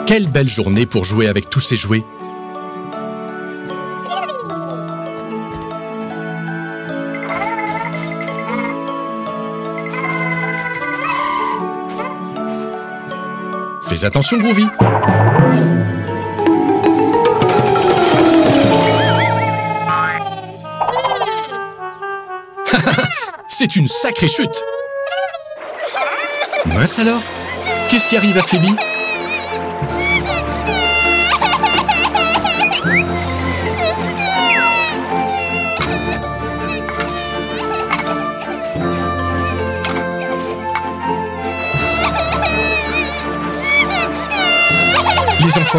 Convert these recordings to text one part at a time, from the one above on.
Quelle belle journée pour jouer avec tous ces jouets. Fais attention, Groovy. C'est une sacrée chute. Mince alors, qu'est-ce qui arrive à Phoebe? Les enfants,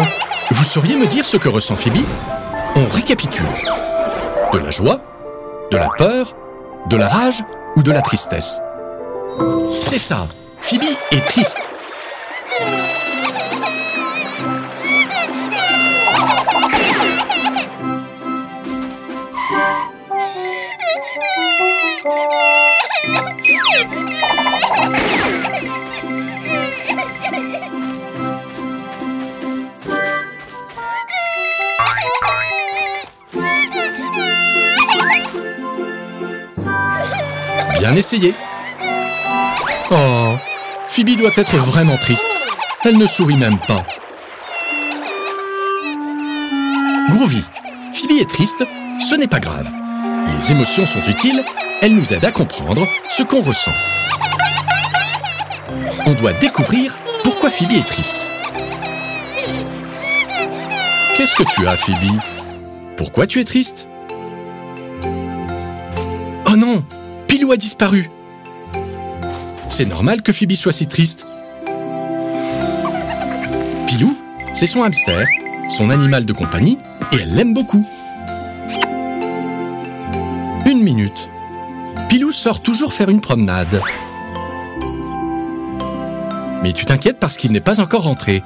vous sauriez me dire ce que ressent Phoebe? On récapitule. De la joie, de la peur, de la rage ou de la tristesse? C'est ça, Phoebe est triste. Bien essayé. Oh, Phoebe doit être vraiment triste. Elle ne sourit même pas. Groovy, Phoebe est triste, ce n'est pas grave. Les émotions sont utiles, elles nous aident à comprendre ce qu'on ressent. On doit découvrir pourquoi Phoebe est triste. Qu'est-ce que tu as, Phoebe? Pourquoi tu es triste? Oh non! Pilou a disparu. C'est normal que Phoebe soit si triste. Pilou, c'est son hamster, son animal de compagnie, et elle l'aime beaucoup. 1 minute. Pilou sort toujours faire une promenade. Mais tu t'inquiètes parce qu'il n'est pas encore rentré.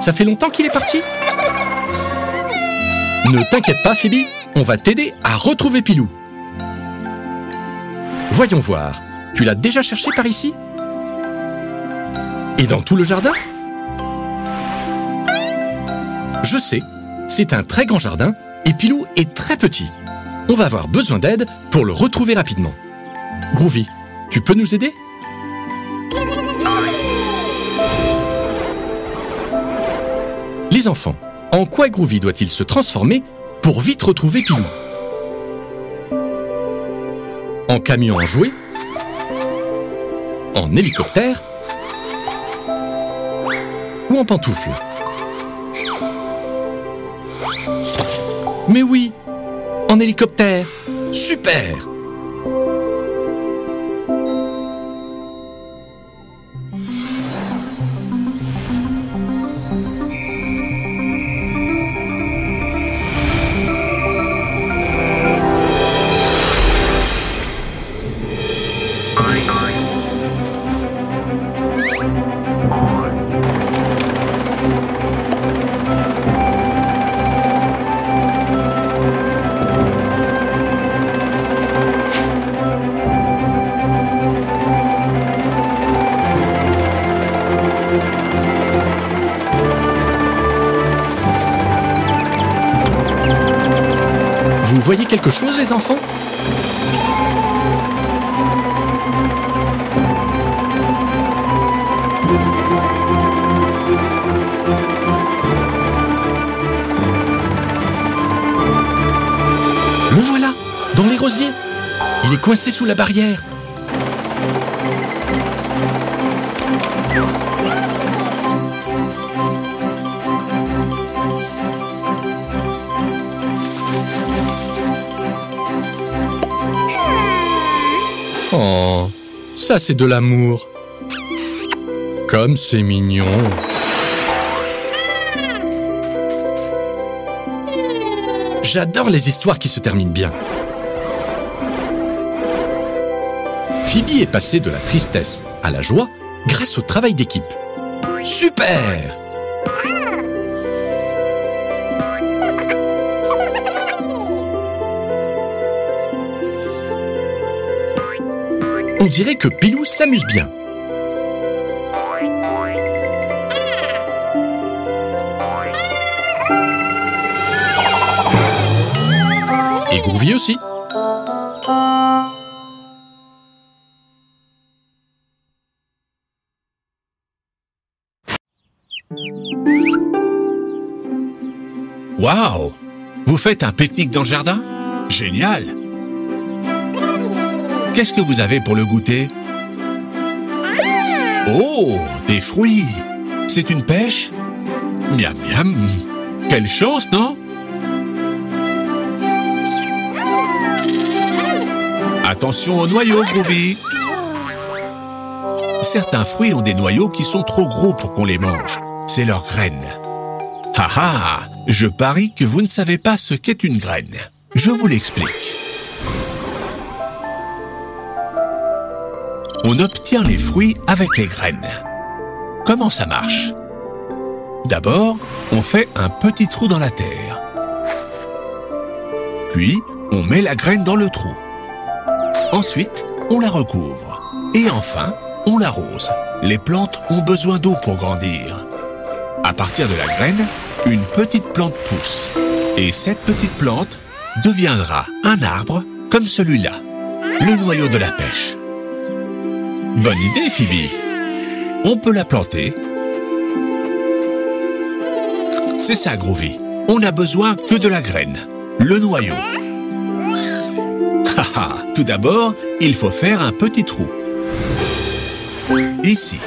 Ça fait longtemps qu'il est parti? Ne t'inquiète pas, Phoebe, on va t'aider à retrouver Pilou. Voyons voir, tu l'as déjà cherché par ici? Et dans tout le jardin? Je sais, c'est un très grand jardin et Pilou est très petit. On va avoir besoin d'aide pour le retrouver rapidement. Groovy, tu peux nous aider? Les enfants, en quoi Groovy doit-il se transformer pour vite retrouver Pilou? En camion en jouet? En hélicoptère? Ou en pantoufle? Mais oui, en hélicoptère! Super! Vous voyez quelque chose, les enfants? Le voilà, dans les rosiers. Il est coincé sous la barrière. Oh, ça c'est de l'amour. Comme c'est mignon. J'adore les histoires qui se terminent bien. Phoebe est passée de la tristesse à la joie grâce au travail d'équipe. Super! On dirait que Pilou s'amuse bien. Et Groovy aussi. Waouh! Vous faites un pique-nique dans le jardin? Génial! Qu'est-ce que vous avez pour le goûter? Oh, des fruits! C'est une pêche? Miam miam! Quelle chance, non? Attention aux noyaux, Groovy! Certains fruits ont des noyaux qui sont trop gros pour qu'on les mange. C'est leurs graines. Ah ah! Je parie que vous ne savez pas ce qu'est une graine. Je vous l'explique. On obtient les fruits avec les graines. Comment ça marche? D'abord, on fait un petit trou dans la terre. Puis, on met la graine dans le trou. Ensuite, on la recouvre. Et enfin, on l'arrose. Les plantes ont besoin d'eau pour grandir. À partir de la graine, une petite plante pousse. Et cette petite plante deviendra un arbre comme celui-là, le noyau de la pêche. Bonne idée, Phoebe. On peut la planter. C'est ça, Groovy. On n'a besoin que de la graine, le noyau. Haha, tout d'abord, il faut faire un petit trou. Ici.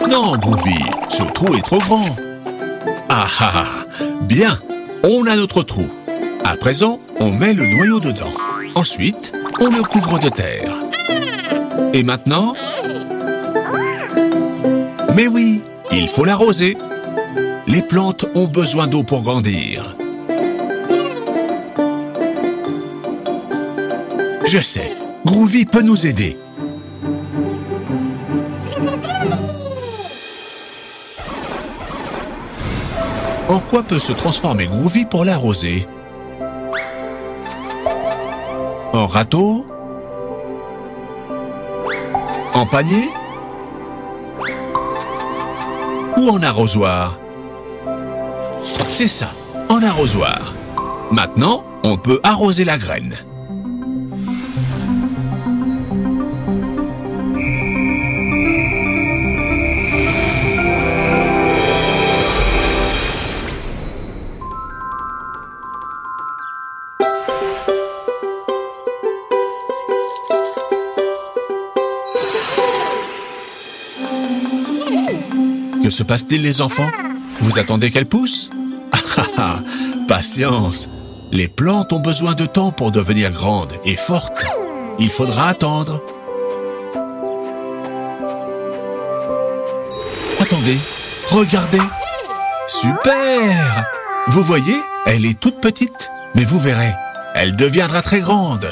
Non, Groovy, ce trou est trop grand. Ah ah, bien, on a notre trou. À présent, on met le noyau dedans. Ensuite, on le couvre de terre. Et maintenant? Mais oui, il faut l'arroser. Les plantes ont besoin d'eau pour grandir. Je sais, Groovy peut nous aider. En quoi peut se transformer Groovy pour l'arroser? En râteau? En panier? Ou en arrosoir? C'est ça, en arrosoir. Maintenant, on peut arroser la graine. Que se passe-t-il, les enfants? Vous attendez qu'elle pousse? Patience! Les plantes ont besoin de temps pour devenir grandes et fortes. Il faudra attendre. Attendez, regardez! Super! Vous voyez, elle est toute petite, mais vous verrez, elle deviendra très grande.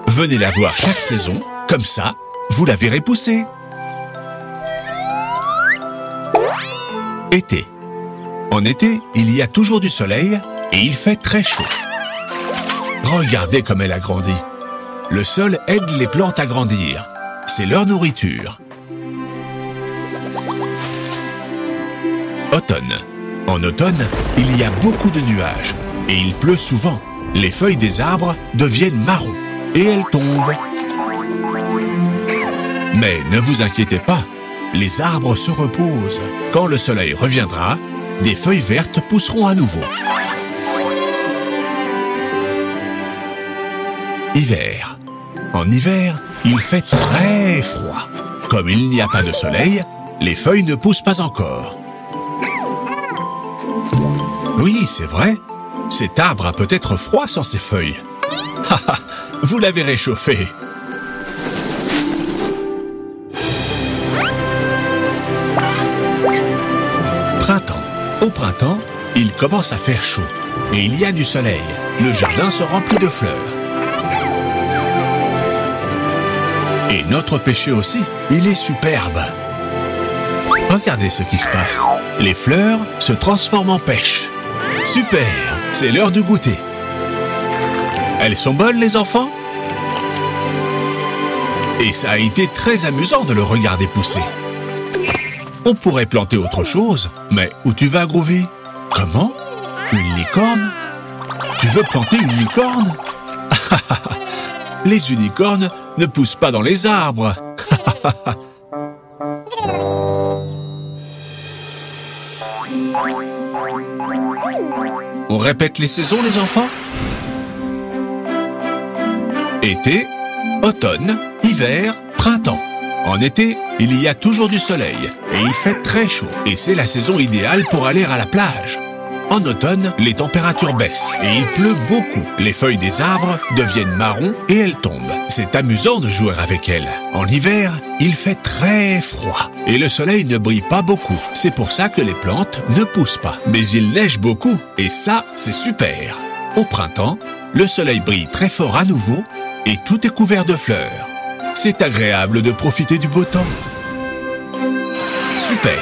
Venez la voir chaque saison, comme ça, vous la verrez pousser. Été. En été, il y a toujours du soleil et il fait très chaud. Regardez comme elle a grandi. Le sol aide les plantes à grandir. C'est leur nourriture. Automne. En automne, il y a beaucoup de nuages et il pleut souvent. Les feuilles des arbres deviennent marron et elles tombent. Mais ne vous inquiétez pas. Les arbres se reposent. Quand le soleil reviendra, des feuilles vertes pousseront à nouveau. Hiver. En hiver, il fait très froid. Comme il n'y a pas de soleil, les feuilles ne poussent pas encore. Oui, c'est vrai. Cet arbre a peut-être froid sans ses feuilles. Haha, vous l'avez réchauffé. Printemps. Au printemps, il commence à faire chaud et il y a du soleil. Le jardin se remplit de fleurs. Et notre pêcher aussi, il est superbe. Regardez ce qui se passe. Les fleurs se transforment en pêche. Super, c'est l'heure du goûter. Elles sont bonnes, les enfants? Et ça a été très amusant de le regarder pousser. On pourrait planter autre chose, mais où tu vas, Groovy? Comment? Une licorne? Tu veux planter une licorne? Les unicornes ne poussent pas dans les arbres. On répète les saisons, les enfants? Été, automne, hiver, printemps. En été, il y a toujours du soleil et il fait très chaud. Et c'est la saison idéale pour aller à la plage. En automne, les températures baissent et il pleut beaucoup. Les feuilles des arbres deviennent marron et elles tombent. C'est amusant de jouer avec elles. En hiver, il fait très froid et le soleil ne brille pas beaucoup. C'est pour ça que les plantes ne poussent pas. Mais il neige beaucoup et ça, c'est super. Au printemps, le soleil brille très fort à nouveau et tout est couvert de fleurs. C'est agréable de profiter du beau temps. Super!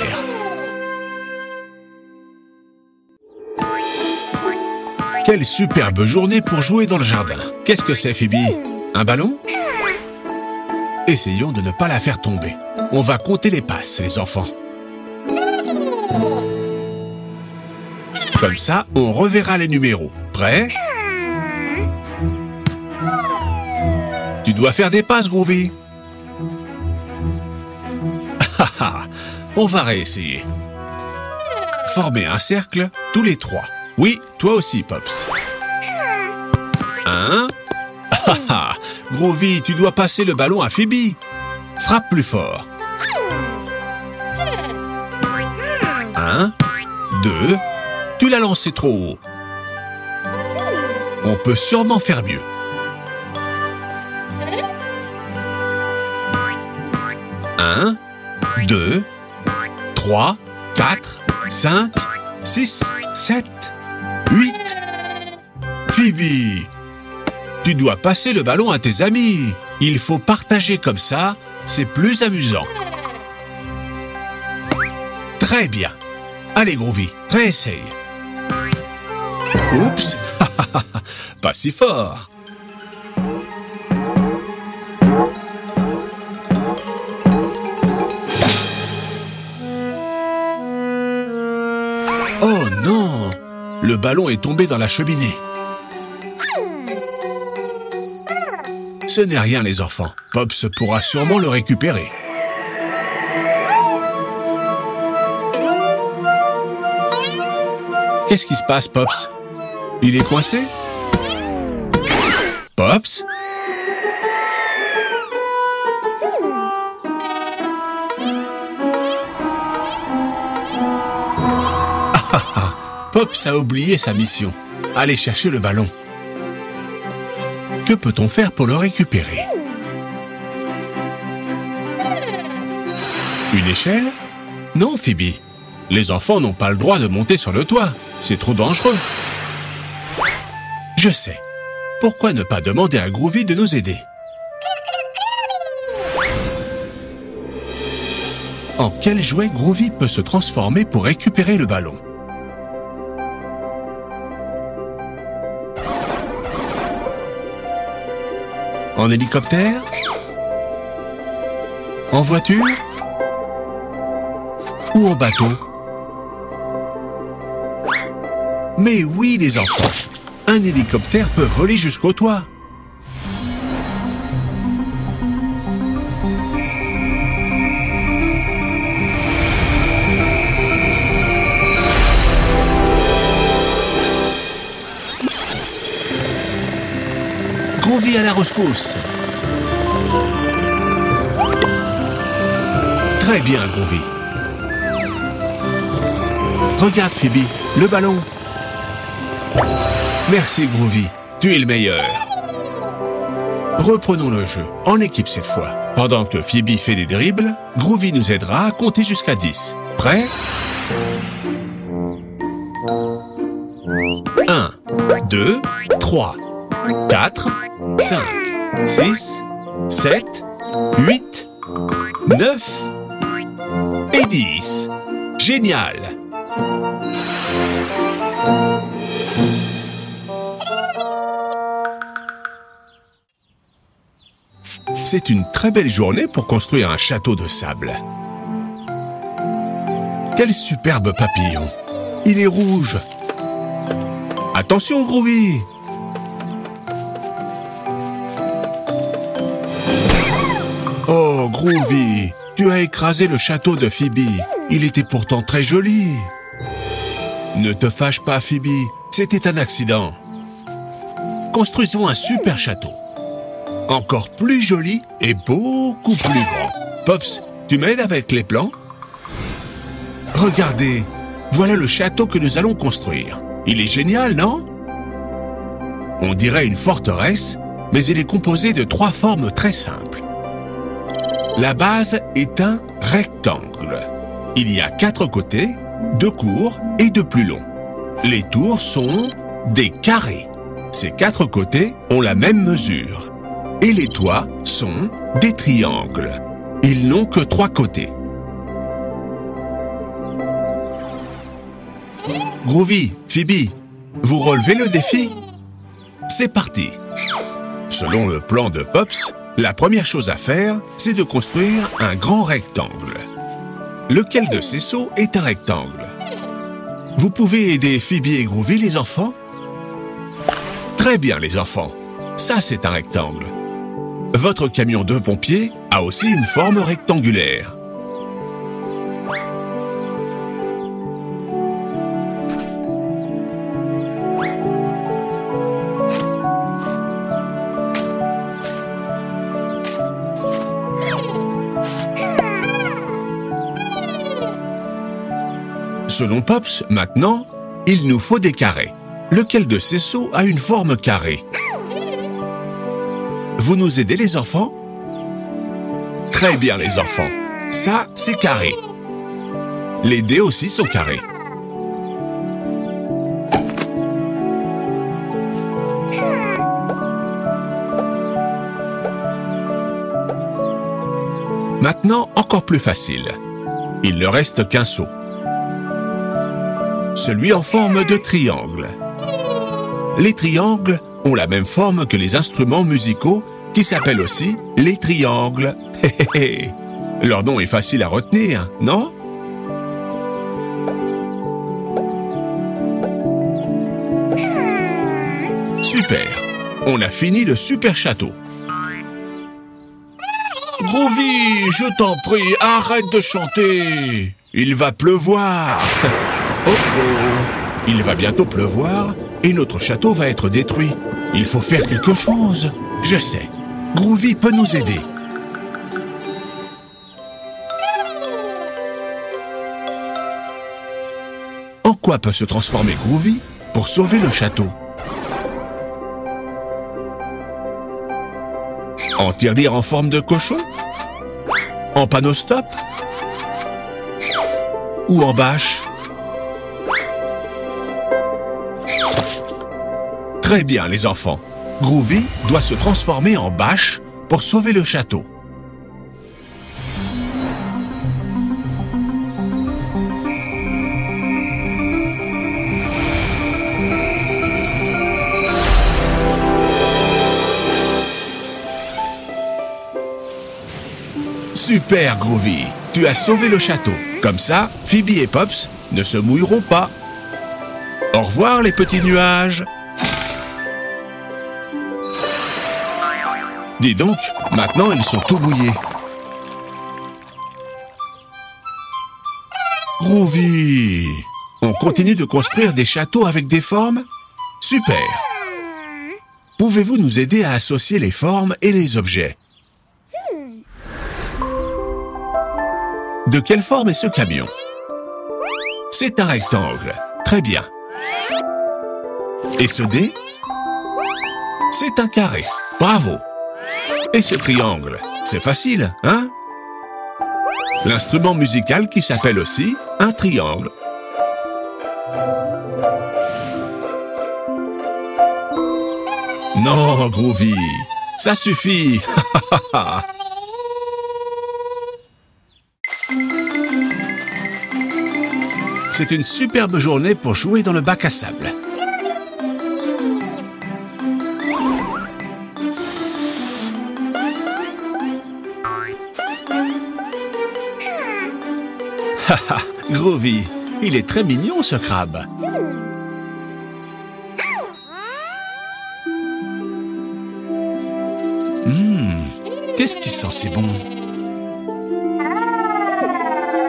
Quelle superbe journée pour jouer dans le jardin. Qu'est-ce que c'est, Phoebe? Un ballon? Essayons de ne pas la faire tomber. On va compter les passes, les enfants. Comme ça, on reverra les numéros. Prêt? Tu dois faire des passes, Groovy. On va réessayer. Formez un cercle, tous les trois. Oui, toi aussi, Pops. 1. Groovy, tu dois passer le ballon à Phoebe. Frappe plus fort. 1, 2. Tu l'as lancé trop haut. On peut sûrement faire mieux. 1, 2, 3, 4, 5, 6, 7, 8. Phoebe, tu dois passer le ballon à tes amis. Il faut partager comme ça, c'est plus amusant. Très bien. Allez, Groovy, réessaye. Oups, pas si fort. Oh non! Le ballon est tombé dans la cheminée. Ce n'est rien, les enfants. Pops pourra sûrement le récupérer. Qu'est-ce qui se passe, Pops? Il est coincé? Pops? Pops a oublié sa mission. Aller chercher le ballon. Que peut-on faire pour le récupérer? Une échelle? Non, Phoebe. Les enfants n'ont pas le droit de monter sur le toit. C'est trop dangereux. Je sais. Pourquoi ne pas demander à Groovy de nous aider? En quel jouet Groovy peut se transformer pour récupérer le ballon? En hélicoptère? En voiture? Ou en bateau? Mais oui, les enfants, un hélicoptère peut voler jusqu'au toit. Groovy à la rescousse. Très bien, Groovy. Regarde, Phoebe, le ballon. Merci, Groovy. Tu es le meilleur. Reprenons le jeu, en équipe cette fois. Pendant que Phoebe fait des dribbles, Groovy nous aidera à compter jusqu'à 10. Prêt? 1, 2, 3, 4, 5, 6, 7, 8, 9 et 10. Génial! C'est une très belle journée pour construire un château de sable. Quel superbe papillon! Il est rouge! Attention, Groovy! Oh, Groovy, tu as écrasé le château de Phoebe. Il était pourtant très joli. Ne te fâche pas, Phoebe. C'était un accident. Construisons un super château. Encore plus joli et beaucoup plus grand. Pops, tu m'aides avec les plans? Regardez, voilà le château que nous allons construire. Il est génial, non? On dirait une forteresse, mais il est composé de 3 formes très simples. La base est un rectangle. Il y a 4 côtés, 2 courts et 2 plus longs. Les tours sont des carrés. Ces 4 côtés ont la même mesure. Et les toits sont des triangles. Ils n'ont que 3 côtés. Groovy, Phoebe, vous relevez le défi? C'est parti! Selon le plan de Pops, la première chose à faire, c'est de construire un grand rectangle. Lequel de ces seaux est un rectangle? Vous pouvez aider Phoebe et Groovy, les enfants? Très bien, les enfants. Ça, c'est un rectangle. Votre camion de pompier a aussi une forme rectangulaire. Selon Pops, maintenant, il nous faut des carrés. Lequel de ces seaux a une forme carrée? Vous nous aidez, les enfants? Très bien, les enfants. Ça, c'est carré. Les dés aussi sont carrés. Maintenant, encore plus facile. Il ne reste qu'un seau. Celui en forme de triangle. Les triangles ont la même forme que les instruments musicaux qui s'appellent aussi les triangles. Leur nom est facile à retenir, non? Super! On a fini le super château. Groovy, je t'en prie, arrête de chanter. Il va pleuvoir. Oh oh, il va bientôt pleuvoir et notre château va être détruit. Il faut faire quelque chose. Je sais, Groovy peut nous aider. En quoi peut se transformer Groovy pour sauver le château? En tirelire en forme de cochon? En panneau stop? Ou en bâche? Très bien, les enfants. Groovy doit se transformer en bâche pour sauver le château. Super, Groovy. Tu as sauvé le château. Comme ça, Phoebe et Pops ne se mouilleront pas. Au revoir, les petits nuages. Dis donc, maintenant ils sont tout mouillés. Groovy! On continue de construire des châteaux avec des formes? Super! Pouvez-vous nous aider à associer les formes et les objets? De quelle forme est ce camion? C'est un rectangle. Très bien. Et ce dé? C'est un carré. Bravo! Et ce triangle? C'est facile, hein? L'instrument musical qui s'appelle aussi un triangle. Non, Groovy, ça suffit. C'est une superbe journée pour jouer dans le bac à sable. Haha, Groovy, il est très mignon ce crabe. Qu'est-ce qui sent si bon?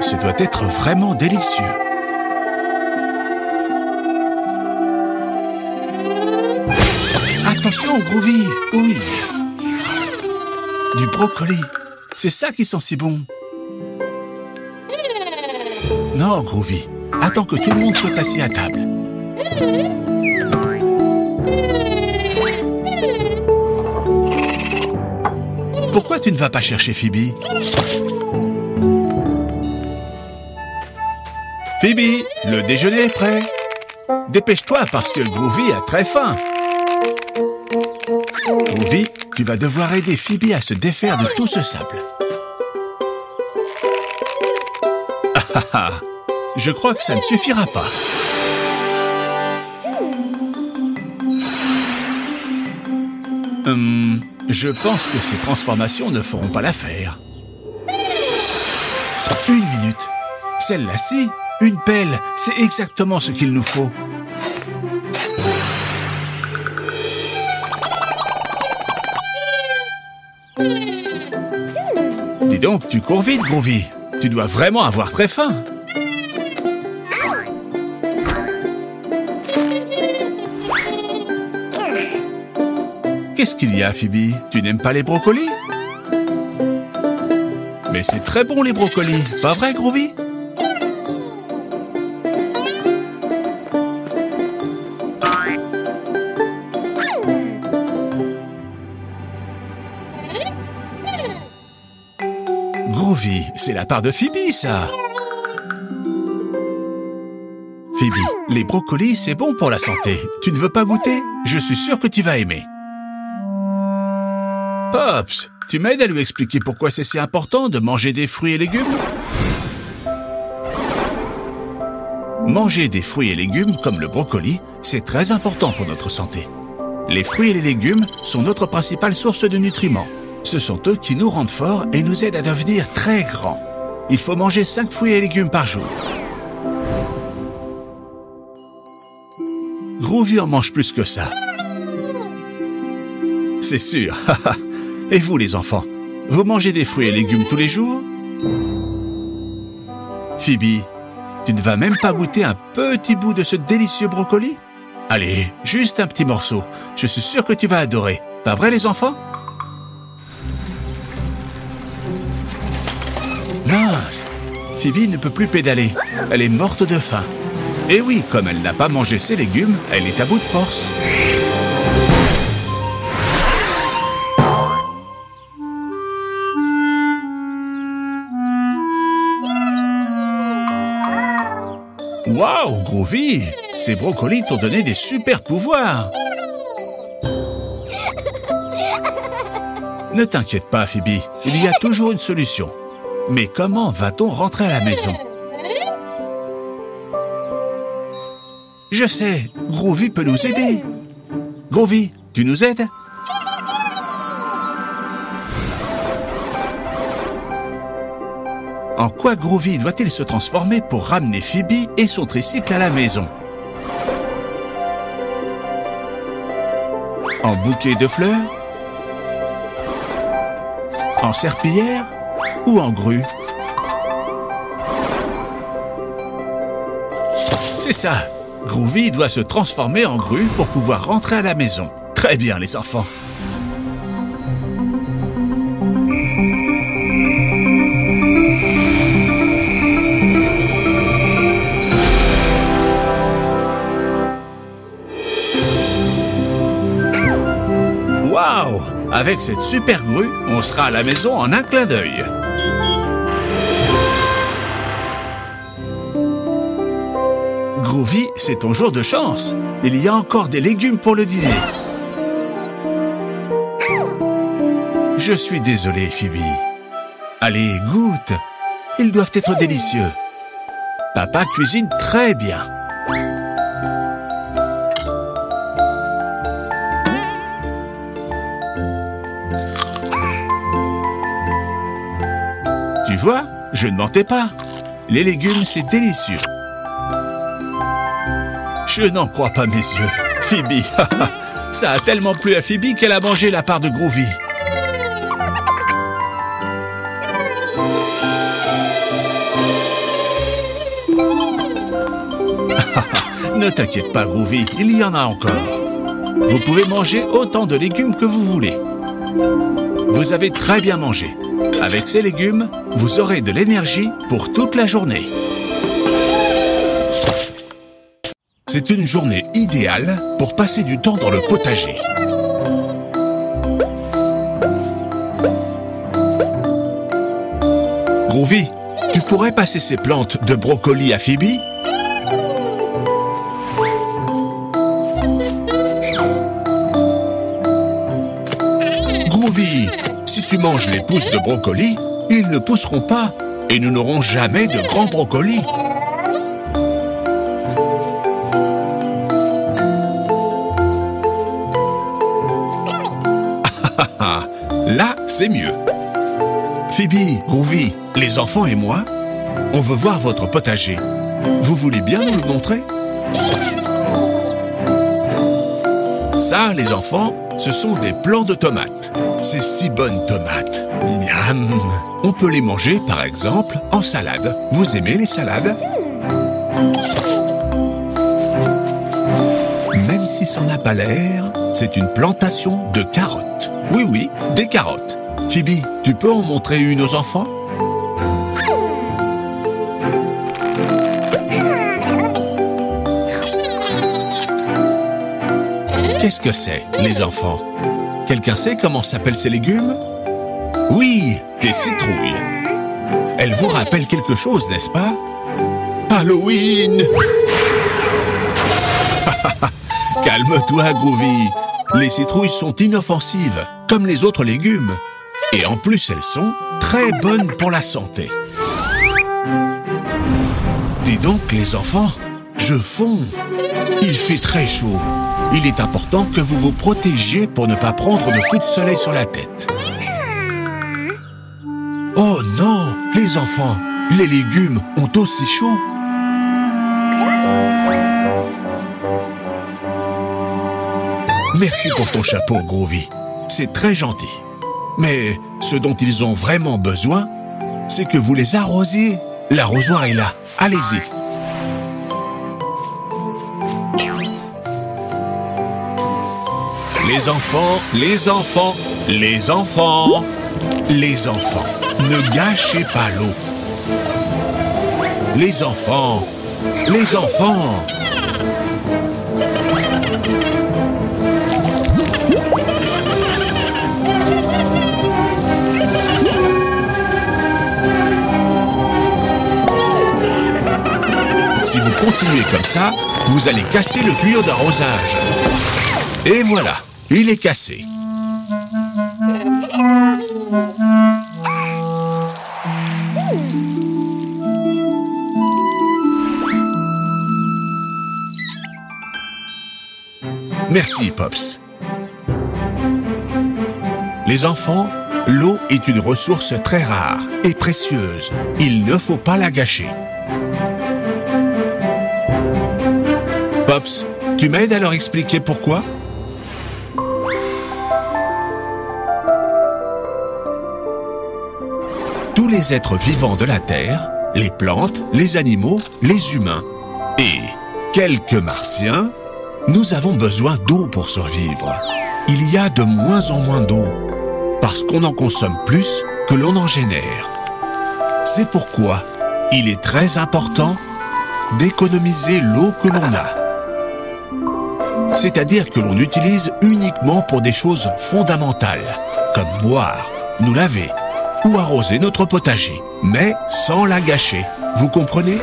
Ce doit être vraiment délicieux. Attention, Groovy! Oui! Du brocoli! C'est ça qui sent si bon! Non, Groovy, attends que tout le monde soit assis à table. Pourquoi tu ne vas pas chercher Phoebe? Phoebe, le déjeuner est prêt. Dépêche-toi parce que Groovy a très faim. Groovy, tu vas devoir aider Phoebe à se défaire de tout ce sable. Je crois que ça ne suffira pas. Je pense que ces transformations ne feront pas l'affaire. Une minute. Celle-là-ci, une pelle, c'est exactement ce qu'il nous faut. Dis donc, tu cours vite, Groovy. Tu dois vraiment avoir très faim. Qu'est-ce qu'il y a, Phoebe? Tu n'aimes pas les brocolis? Mais c'est très bon, les brocolis. Pas vrai, Groovy? Groovy, c'est la part de Phoebe, ça. Phoebe, les brocolis, c'est bon pour la santé. Tu ne veux pas goûter? Je suis sûr que tu vas aimer. Pops, tu m'aides à lui expliquer pourquoi c'est si important de manger des fruits et légumes? Manger des fruits et légumes comme le brocoli, c'est très important pour notre santé. Les fruits et les légumes sont notre principale source de nutriments. Ce sont eux qui nous rendent forts et nous aident à devenir très grands. Il faut manger 5 fruits et légumes par jour. Groovy en mange plus que ça. C'est sûr. Et vous, les enfants, vous mangez des fruits et légumes tous les jours? Phoebe, tu ne vas même pas goûter un petit bout de ce délicieux brocoli? Allez, juste un petit morceau. Je suis sûr que tu vas adorer. Pas vrai, les enfants? Mince! Phoebe ne peut plus pédaler. Elle est morte de faim. Et oui, comme elle n'a pas mangé ses légumes, elle est à bout de force. Waouh, Groovy! Ces brocolis t'ont donné des super pouvoirs! Ne t'inquiète pas, Phoebe, il y a toujours une solution. Mais comment va-t-on rentrer à la maison? Je sais, Groovy peut nous aider. Groovy, tu nous aides? En quoi Groovy doit-il se transformer pour ramener Phoebe et son tricycle à la maison? En bouquet de fleurs? En serpillière? Ou en grue? C'est ça! Groovy doit se transformer en grue pour pouvoir rentrer à la maison. Très bien, les enfants! Waouh! Avec cette super grue, on sera à la maison en un clin d'œil. Groovy, c'est ton jour de chance. Il y a encore des légumes pour le dîner. Je suis désolé, Phoebe. Allez, goûte. Ils doivent être délicieux. Papa cuisine très bien. Tu vois, je ne mentais pas. Les légumes, c'est délicieux. Je n'en crois pas mes yeux. Phoebe, ça a tellement plu à Phoebe qu'elle a mangé la part de Groovy. Ne t'inquiète pas, Groovy, il y en a encore. Vous pouvez manger autant de légumes que vous voulez. Vous avez très bien mangé. Avec ces légumes, vous aurez de l'énergie pour toute la journée. C'est une journée idéale pour passer du temps dans le potager. Groovy, tu pourrais passer ces plantes de brocoli à Phoebe? Groovy, si tu manges les pousses de brocoli, ils ne pousseront pas et nous n'aurons jamais de grands brocolis. Là, c'est mieux. Phoebe, Groovy, les enfants et moi, on veut voir votre potager. Vous voulez bien nous le montrer? Ça, les enfants, ce sont des plants de tomates. Ces si bonnes tomates. Miam! On peut les manger, par exemple, en salade. Vous aimez les salades? Même si ça n'a pas l'air, c'est une plantation de carottes. Oui, oui, des carottes. Phoebe, tu peux en montrer une aux enfants? Qu'est-ce que c'est, les enfants? Quelqu'un sait comment s'appellent ces légumes? Oui, des citrouilles. Elles vous rappellent quelque chose, n'est-ce pas? Halloween! Calme-toi, Groovy. Les citrouilles sont inoffensives, comme les autres légumes. Et en plus, elles sont très bonnes pour la santé. Dis donc, les enfants, je fonds. Il fait très chaud. Il est important que vous vous protégiez pour ne pas prendre de coups de soleil sur la tête. Oh non, les enfants, les légumes ont aussi chaud. Merci pour ton chapeau, Groovy. C'est très gentil. Mais ce dont ils ont vraiment besoin, c'est que vous les arrosiez. L'arrosoir est là. Allez-y. Les enfants, les enfants, les enfants, les enfants, ne gâchez pas l'eau. Les enfants, les enfants. Si vous continuez comme ça, vous allez casser le tuyau d'arrosage. Et voilà, il est cassé. Merci, Pops. Les enfants, l'eau est une ressource très rare et précieuse. Il ne faut pas la gâcher. Pops, tu m'aides à leur expliquer pourquoi? Tous les êtres vivants de la Terre, les plantes, les animaux, les humains et quelques martiens, nous avons besoin d'eau pour survivre. Il y a de moins en moins d'eau parce qu'on en consomme plus que l'on en génère. C'est pourquoi il est très important d'économiser l'eau que l'on a. C'est-à-dire que l'on utilise uniquement pour des choses fondamentales, comme boire, nous laver ou arroser notre potager, mais sans la gâcher. Vous comprenez?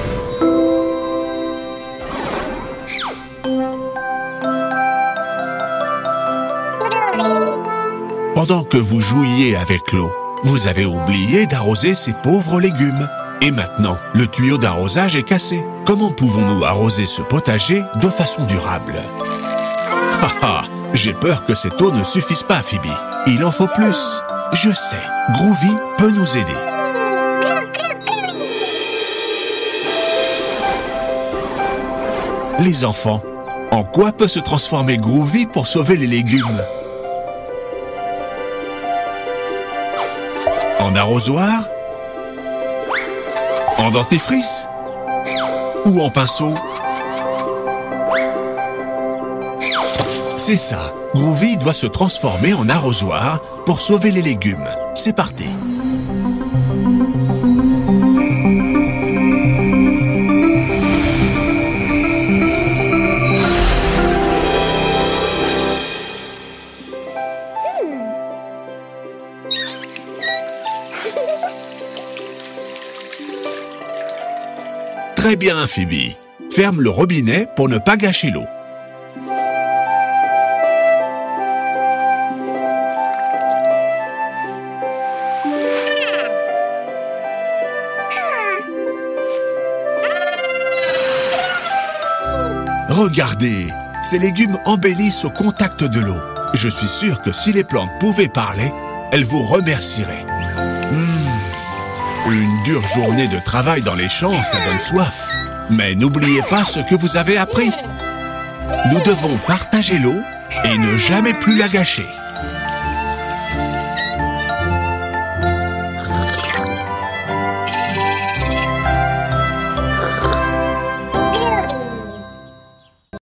Pendant que vous jouiez avec l'eau, vous avez oublié d'arroser ces pauvres légumes. Et maintenant, le tuyau d'arrosage est cassé. Comment pouvons-nous arroser ce potager de façon durable? Haha, j'ai peur que cette eau ne suffise pas, Phoebe. Il en faut plus. Je sais, Groovy peut nous aider. Les enfants, en quoi peut se transformer Groovy pour sauver les légumes? En arrosoir? En dentifrice? Ou en pinceau? C'est ça. Groovy doit se transformer en arrosoir pour sauver les légumes. C'est parti. Très bien, Phoebe. Ferme le robinet pour ne pas gâcher l'eau. Regardez, ces légumes embellissent au contact de l'eau. Je suis sûr que si les plantes pouvaient parler, elles vous remercieraient. Une dure journée de travail dans les champs, ça donne soif. Mais n'oubliez pas ce que vous avez appris. Nous devons partager l'eau et ne jamais plus la gâcher.